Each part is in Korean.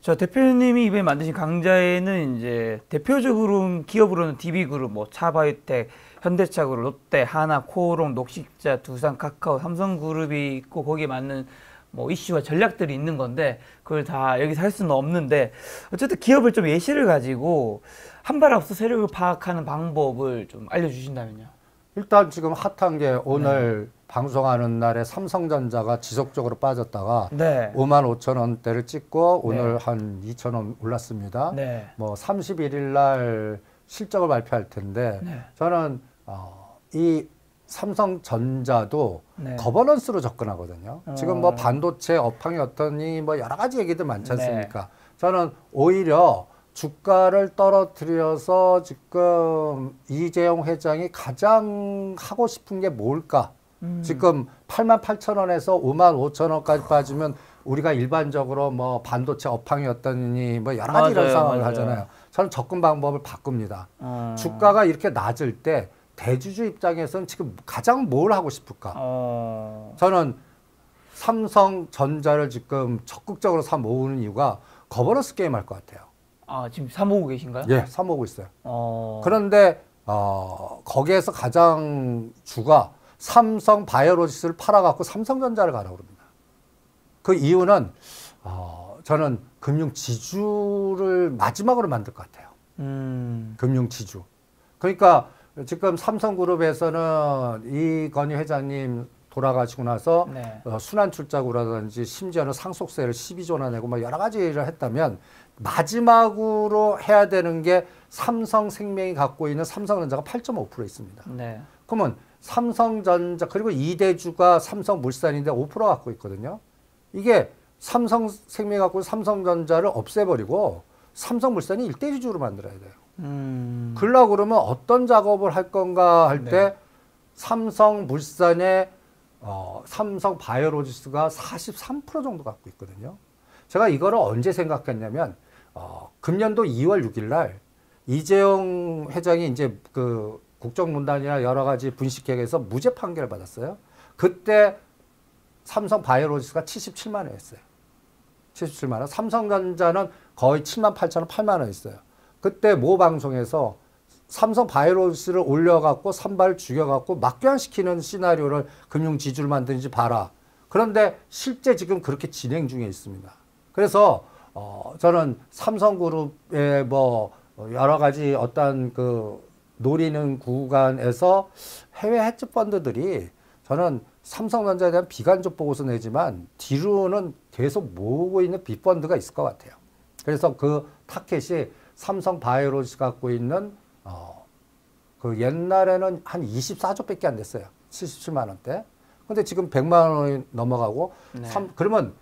저 대표님이 이번에 만드신 강좌에는 이제 대표적으로 기업으로는 DB그룹, 뭐 차바이오텍, 현대차그룹, 롯데, 하나, 코오롱, 녹십자, 두산, 카카오, 삼성그룹이 있고 거기에 맞는 뭐 이슈와 전략들이 있는 건데 그걸 다 여기서 할 수는 없는데 어쨌든 기업을 좀 예시를 가지고 한 발 앞서 세력을 파악하는 방법을 좀 알려주신다면요. 일단 지금 핫한 게 오늘 방송하는 날에 삼성전자가 지속적으로 빠졌다가 55,000원대를 찍고 오늘 한 2,000원 올랐습니다. 뭐 31일 날 실적을 발표할 텐데 저는 이 삼성전자도 거버넌스로 접근하거든요. 지금 뭐 반도체 업황이 어떠니 뭐 여러 가지 얘기들 많지 않습니까? 저는 오히려 주가를 떨어뜨려서 지금 이재용 회장이 가장 하고 싶은 게 뭘까? 지금 88,000원에서 55,000원까지 빠지면 우리가 일반적으로 뭐 반도체 업황이 어떠니 뭐 여러 가지 이런 상황을 하잖아요. 저는 접근 방법을 바꿉니다. 주가가 이렇게 낮을 때 대주주 입장에서는 지금 가장 뭘 하고 싶을까? 저는 삼성전자를 지금 적극적으로 사 모으는 이유가 거버넌스 게임 할 것 같아요. 지금 사 모으고 계신가요? 예, 사 모으고 있어요. 그런데 거기에서 가장 주가 삼성 바이오로직스를 팔아갖고 삼성전자를 가라고 그럽니다. 그 이유는 저는 금융 지주를 마지막으로 만들 것 같아요. 금융 지주. 그러니까 지금 삼성그룹에서는 이건희 회장님 돌아가시고 나서 순환 출자구라든지 심지어는 상속세를 12조나 내고 뭐 여러 가지 일을 했다면 마지막으로 해야 되는 게 삼성생명이 갖고 있는 삼성전자가 8.5% 있습니다. 그러면 삼성전자 그리고 2대주가 삼성물산인데 5% 갖고 있거든요. 이게 삼성생명이 갖고 있는 삼성전자를 없애버리고 삼성물산이 1대주주로 만들어야 돼요. 그러려고 그러면 어떤 작업을 할 건가 할 때 삼성물산의 삼성바이오로직스가 43% 정도 갖고 있거든요. 제가 이거를 언제 생각했냐면 금년도 2월 6일 날 이재용 회장이 이제 그 국정농단이나 여러 가지 분식회계에서 무죄 판결을 받았어요. 그때 삼성바이오로직스가 77만 원이었어요. 77만 원. 삼성전자는 거의 7만 8천 원, 8만 원이었어요. 그때 모 방송에서 삼성바이오로직스를 올려갖고 산발을 죽여갖고 막교환시키는 시나리오를 금융지주를 만드는지 봐라. 그런데 실제 지금 그렇게 진행 중에 있습니다. 그래서 저는 삼성그룹의 뭐 여러 가지 어떤 그 노리는 구간에서 해외 헤지펀드들이 저는 삼성전자에 대한 비관적 보고서 내지만 뒤로는 계속 모으고 있는 빅펀드가 있을 것 같아요. 그래서 그 타켓이 삼성바이오로직스 갖고 있는 그 옛날에는 한 24조밖에 안 됐어요. 77만 원대. 근데 지금 100만 원이 넘어가고 그러면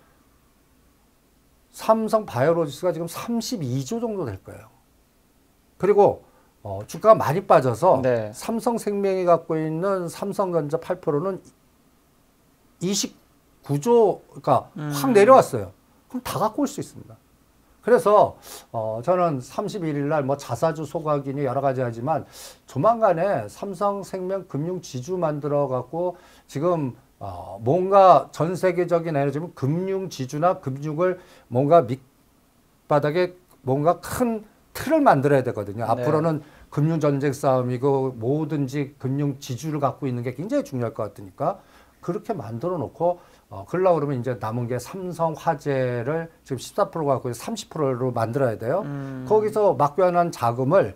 삼성바이오로직스가 지금 32조 정도 될 거예요. 그리고 주가가 많이 빠져서 삼성생명이 갖고 있는 삼성전자 8%는 29조, 그러니까 확 내려왔어요. 그럼 다 갖고 올 수 있습니다. 그래서 저는 31일 날 뭐 자사주 소각이니 여러 가지 하지만 조만간에 삼성생명 금융지주 만들어 갖고 지금 뭔가 전 세계적인 에너지는 금융지주나 금융을 뭔가 밑바닥에 뭔가 큰 틀을 만들어야 되거든요. 앞으로는 금융전쟁 싸움이고 뭐든지 금융지주를 갖고 있는 게 굉장히 중요할 것 같으니까 그렇게 만들어 놓고 그러려고 그러면 이제 남은 게 삼성화재를 지금 14% 갖고 30%로 만들어야 돼요. 거기서 막교환한 자금을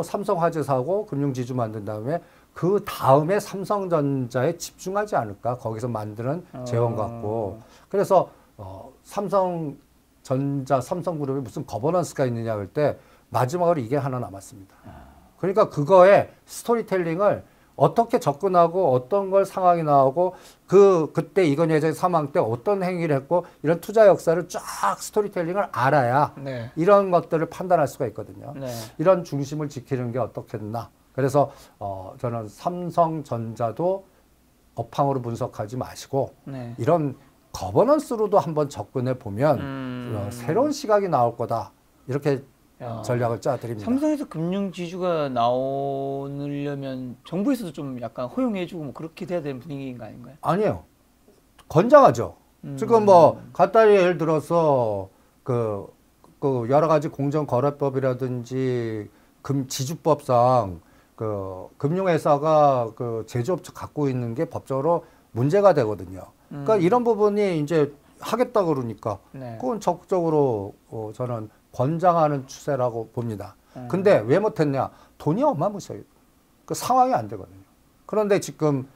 삼성화재 사고 금융지주 만든 다음에 그 다음에 삼성전자에 집중하지 않을까. 거기서 만드는 재원 갖고. 그래서 삼성전자, 삼성그룹에 무슨 거버넌스가 있느냐 할 때 마지막으로 이게 하나 남았습니다. 그러니까 그거에 스토리텔링을 어떻게 접근하고 어떤 걸 상황이 나오고 그때 이건희 회장의 사망 때 어떤 행위를 했고 이런 투자 역사를 쫙 스토리텔링을 알아야 이런 것들을 판단할 수가 있거든요. 이런 중심을 지키는 게 어떻겠나. 그래서 저는 삼성전자도 업황으로 분석하지 마시고 이런 거버넌스로도 한번 접근해 보면 새로운 시각이 나올 거다. 이렇게 전략을 짜드립니다. 삼성에서 금융지주가 나오려면 정부에서도 좀 약간 허용해주고 뭐 그렇게 돼야 되는 분위기인 거 아닌가요? 아니에요. 건장하죠. 지금 뭐 간단히 예를 들어서 그 그 여러 가지 공정거래법이라든지 지주법상 그 금융회사가 그 제조업체 갖고 있는 게 법적으로 문제가 되거든요. 그러니까 이런 부분이 이제 하겠다 그러니까 네. 그건 적극적으로 저는 권장하는 추세라고 봅니다. 근데 왜 못했냐? 돈이 어마무시해요. 그 상황이 안 되거든요. 그런데 지금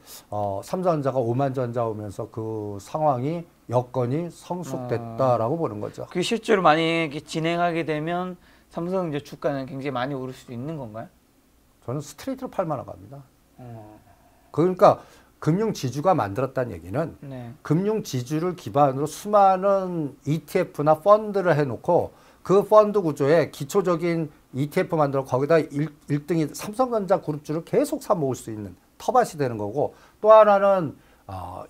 삼성전자가 오만전자 오면서 그 상황이 여건이 성숙됐다라고 보는 거죠. 그게 실제로 만약에 진행하게 되면 삼성전자 주가는 굉장히 많이 오를 수도 있는 건가요? 저는 스트레이트로 팔만 갑니다. 그러니까 금융 지주가 만들었다는 얘기는 네. 금융 지주를 기반으로 수많은 ETF나 펀드를 해놓고 그 펀드 구조에 기초적인 ETF 만들어 거기다 1등이 삼성전자 그룹주를 계속 사 모을 수 있는 터밭이 되는 거고, 또 하나는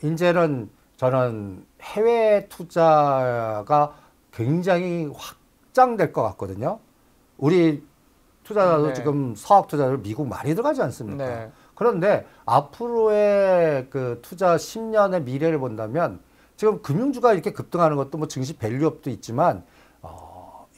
이제는 저는 해외 투자가 굉장히 확장될 것 같거든요. 우리 투자자도 네. 지금 서학 투자들 미국 많이 들어가지 않습니까? 네. 그런데 앞으로의 그 투자 10년의 미래를 본다면 지금 금융주가 이렇게 급등하는 것도 뭐 증시 밸류업도 있지만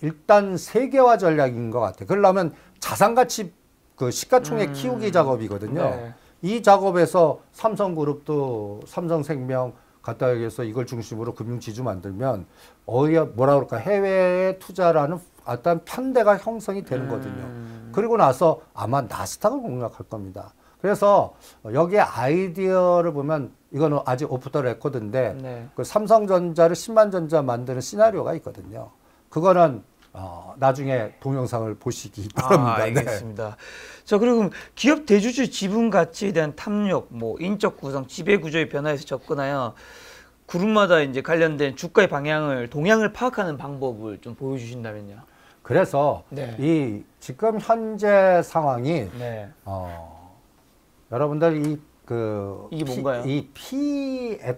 일단 세계화 전략인 것 같아요. 그러려면 자산가치 그 시가총액 키우기 작업이거든요. 네. 이 작업에서 삼성그룹도 삼성생명 갖다 여기서 이걸 중심으로 금융지주 만들면 뭐라 그럴까 해외에 투자라는 어떤 편대가 형성이 되는 거거든요. 그리고 나서 아마 나스닥을 공략할 겁니다. 그래서 여기에 아이디어를 보면 이거는 아직 오프 더 레코드인데 네. 그 삼성전자를 10만 전자 만드는 시나리오가 있거든요. 그거는 나중에 동영상을 보시기 바랍니다. 알겠습니다. 자, 그리고 기업 대주주 지분 가치에 대한 탐욕, 뭐 인적 구성, 지배 구조의 변화에서 접근하여 그룹마다 이제 관련된 주가의 동향을 파악하는 방법을 좀 보여주신다면요. 그래서 네. 이 지금 현재 상황이 네. 여러분들 이게 뭔가요? 이 PF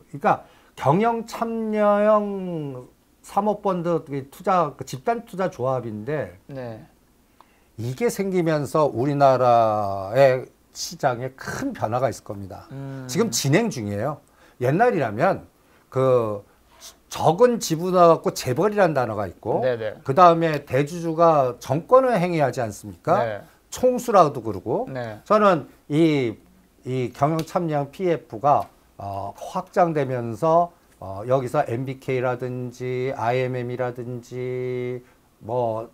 그러니까 경영 참여형 사모펀드 투자 집단 투자 조합인데 네. 이게 생기면서 우리나라의 시장에 큰 변화가 있을 겁니다. 지금 진행 중이에요. 옛날이라면 그 적은 지분화 갖고 재벌이라는 단어가 있고 네네. 그 다음에 대주주가 정권을 행위하지 않습니까? 네. 총수라도 그러고 네. 저는 이 경영 참여형 PF가 확장되면서 여기서 MBK라든지 IMM이라든지 뭐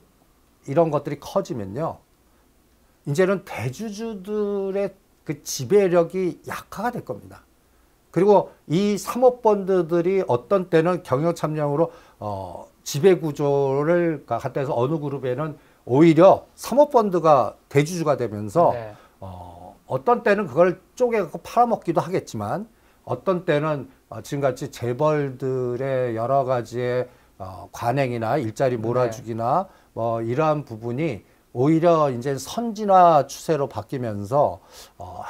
이런 것들이 커지면요. 이제는 대주주들의 그 지배력이 약화가 될 겁니다. 그리고 이 사모펀드들이 어떤 때는 경영 참여형으로 지배 구조를 갖다 해서 어느 그룹에는 오히려 사모펀드가 대주주가 되면서 네. 어떤 때는 그걸 쪼개갖고 팔아먹기도 하겠지만 어떤 때는 지금같이 재벌들의 여러 가지의 관행이나 일자리 몰아주기나 뭐 이러한 부분이 오히려 이제 선진화 추세로 바뀌면서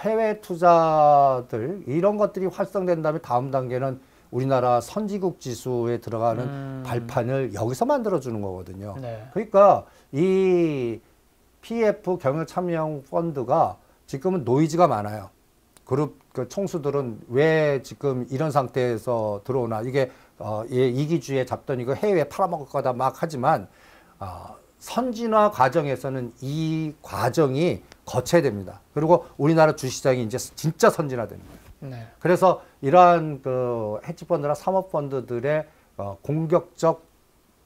해외 투자들 이런 것들이 활성된 다음에 다음 단계는 우리나라 선진국 지수에 들어가는 발판을 여기서 만들어주는 거거든요. 네. 그러니까 이 PF 경영 참여형 펀드가 지금은 노이즈가 많아요. 그룹 그 총수들은 왜 지금 이런 상태에서 들어오나 이게 이기주의 잡던 이거 해외에 팔아먹을 거다 막 하지만 선진화 과정에서는 이 과정이 거쳐야 됩니다. 그리고 우리나라 주시장이 이제 진짜 선진화되는 거예요. 네. 그래서 이러한 그 헤지펀드나 사모펀드들의 공격적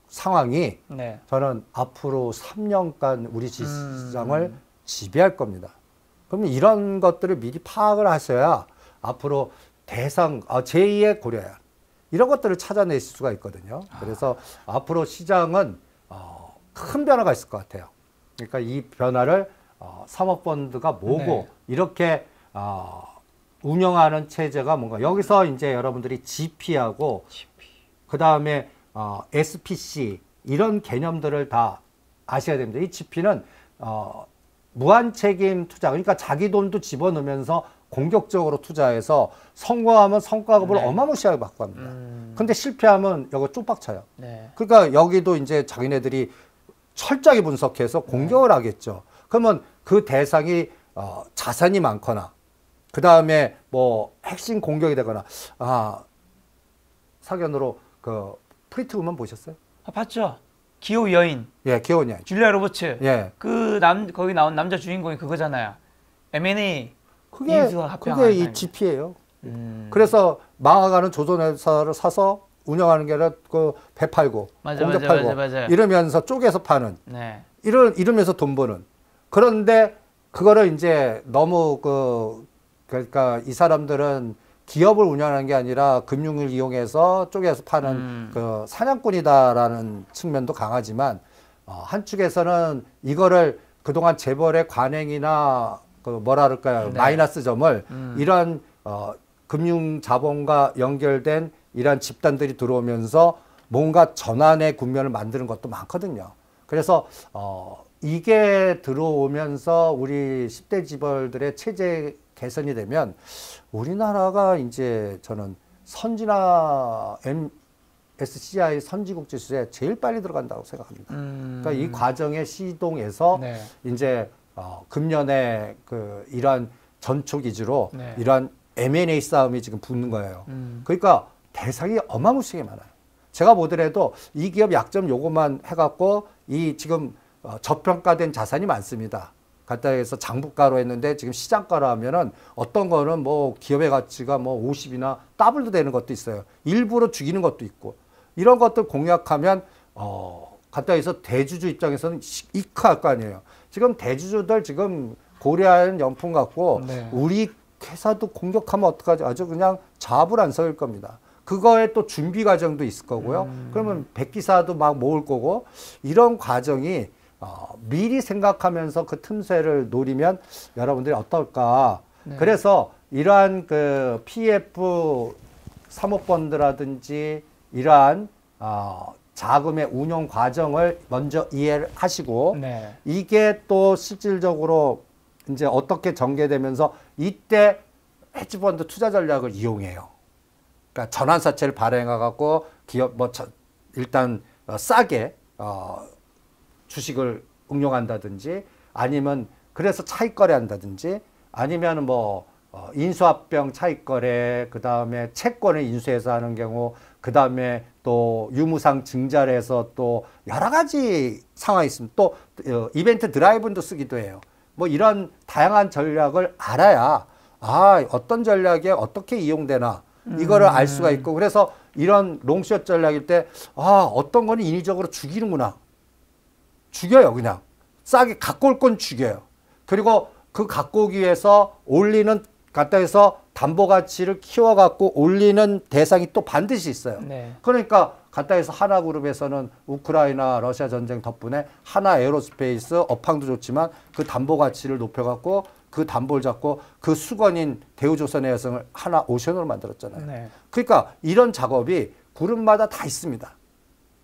상황이 네. 저는 앞으로 3년간 우리 주시장을 지배할 겁니다. 그럼 이런 것들을 미리 파악을 하셔야 앞으로 대상 제2의 고려야 이런 것들을 찾아내실 수가 있거든요. 그래서 앞으로 시장은 큰 변화가 있을 것 같아요. 그러니까 이 변화를 사모펀드가 뭐고 네. 이렇게 운영하는 체제가 뭔가 여기서 이제 여러분들이 GP하고 그 다음에 SPC 이런 개념들을 다 아셔야 됩니다. 이 GP는 무한 책임 투자 그러니까 자기 돈도 집어넣으면서 공격적으로 투자해서 성공하면 성과급을 네. 어마무시하게 받고 갑니다. 근데 실패하면 여기 쪽박 쳐요. 네. 그러니까 여기도 이제 자기네들이 철저하게 분석해서 공격을 하겠죠. 그러면 그 대상이 자산이 많거나 그 다음에 뭐 핵심 공격이 되거나 사견으로 그 프리트 우먼 보셨어요? 봤죠? 기호 여인, 예, 기혼이야. 줄리아 로버츠. 예. 거기 나온 남자 주인공이 그거잖아요. M&A 그게 인수와 합병한 그게 이 사람이죠. GP예요. 그래서 망해가는 조선회사를 사서 운영하는 게 아니라 배 팔고 맞아, 공장 맞아, 팔고 맞아, 맞아. 이러면서 쪼개서 파는 네. 이러면서 돈 버는. 그런데 그거를 이제 너무 그러니까 이 사람들은 기업을 운영하는 게 아니라 금융을 이용해서 쪼개서 파는 그 사냥꾼이다라는 측면도 강하지만 한쪽에서는 이거를 그동안 재벌의 관행이나 그 뭐라 그럴까요? 네. 마이너스 점을 이런 금융 자본과 연결된 이런 집단들이 들어오면서 뭔가 전환의 국면을 만드는 것도 많거든요. 그래서 이게 들어오면서 우리 10대 재벌들의 체제 개선이 되면 우리나라가 이제 저는 선진화 MSCI 선진국 지수에 제일 빨리 들어간다고 생각합니다. 그러니까 이 과정의 시동에서 네. 이제 금년에 이러한 전초 기주로 네. 이러한 M&A 싸움이 지금 붙는 거예요. 그러니까 대상이 어마무시하게 많아요. 제가 보더라도 이 기업 약점 요것만 해갖고 이 지금 저평가된 자산이 많습니다. 갖다 해서 장부가로 했는데 지금 시장가로 하면은 어떤 거는 뭐 기업의 가치가 뭐 50이나 더블도 되는 것도 있어요. 일부러 죽이는 것도 있고 이런 것들 공략하면 갖다 해서 대주주 입장에서는 이크할 거 아니에요. 지금 대주주들 지금 고려한 연품 갖고 네. 우리 회사도 공격하면 어떡하지? 아주 그냥 잡을 안 서일 겁니다. 그거에 또 준비 과정도 있을 거고요. 그러면 백기사도 막 모을 거고 이런 과정이 미리 생각하면서 그 틈새를 노리면 여러분들이 어떨까. 네. 그래서 이러한 그 PF 사모펀드라든지 이러한 자금의 운용 과정을 먼저 이해를 하시고 네. 이게 또 실질적으로 이제 어떻게 전개되면서 이때 헤지펀드 투자 전략을 이용해요. 그러니까 전환사채를 발행해 갖고 기업 일단 싸게 주식을 응용한다든지 아니면 그래서 차익거래 한다든지 아니면 뭐 인수합병 차익거래 그다음에 채권을 인수해서 하는 경우 그다음에 또 유무상 증자를 해서 또 여러 가지 상황이 있습니다. 또 이벤트 드라이브도 쓰기도 해요. 뭐 이런 다양한 전략을 알아야 어떤 전략에 어떻게 이용되나 이거를 알 수가 있고 그래서 이런 롱숏 전략일 때 어떤 거는 인위적으로 죽이는구나. 죽여요 그냥. 싸게 갖고 올 건 죽여요. 그리고 그 갖고 오기 위해서 올리는 갖다 해서 담보가치를 키워갖고 올리는 대상이 또 반드시 있어요. 네. 그러니까 갖다 해서 하나그룹에서는 우크라이나 러시아 전쟁 덕분에 하나 에어로스페이스 업황도 좋지만 그 담보가치를 높여갖고 그 담보를 잡고 그 수건인 대우조선의 여성을 하나 오션으로 만들었잖아요. 네. 그러니까 이런 작업이 그룹마다 다 있습니다.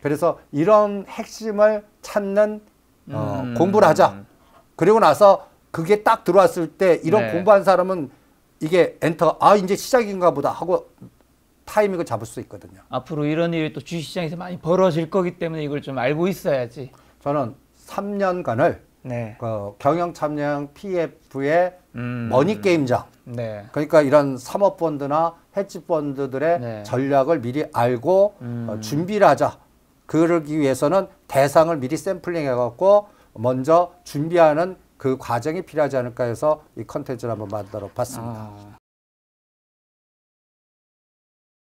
그래서 이런 핵심을 찾는 공부를 하자. 그리고 나서 그게 딱 들어왔을 때 이런 네. 공부한 사람은 이게 이제 시작인가 보다 하고 타이밍을 잡을 수 있거든요. 앞으로 이런 일이 또 주식시장에서 많이 벌어질 거기 때문에 이걸 좀 알고 있어야지. 저는 3년간을 네. 경영 참여형 PF의 머니게임장 네. 그러니까 이런 사모펀드나 헤지펀드들의 네. 전략을 미리 알고 준비를 하자. 그러기 위해서는 대상을 미리 샘플링 해갖고 먼저 준비하는 그 과정이 필요하지 않을까 해서 이 컨텐츠를 한번 만들어 봤습니다.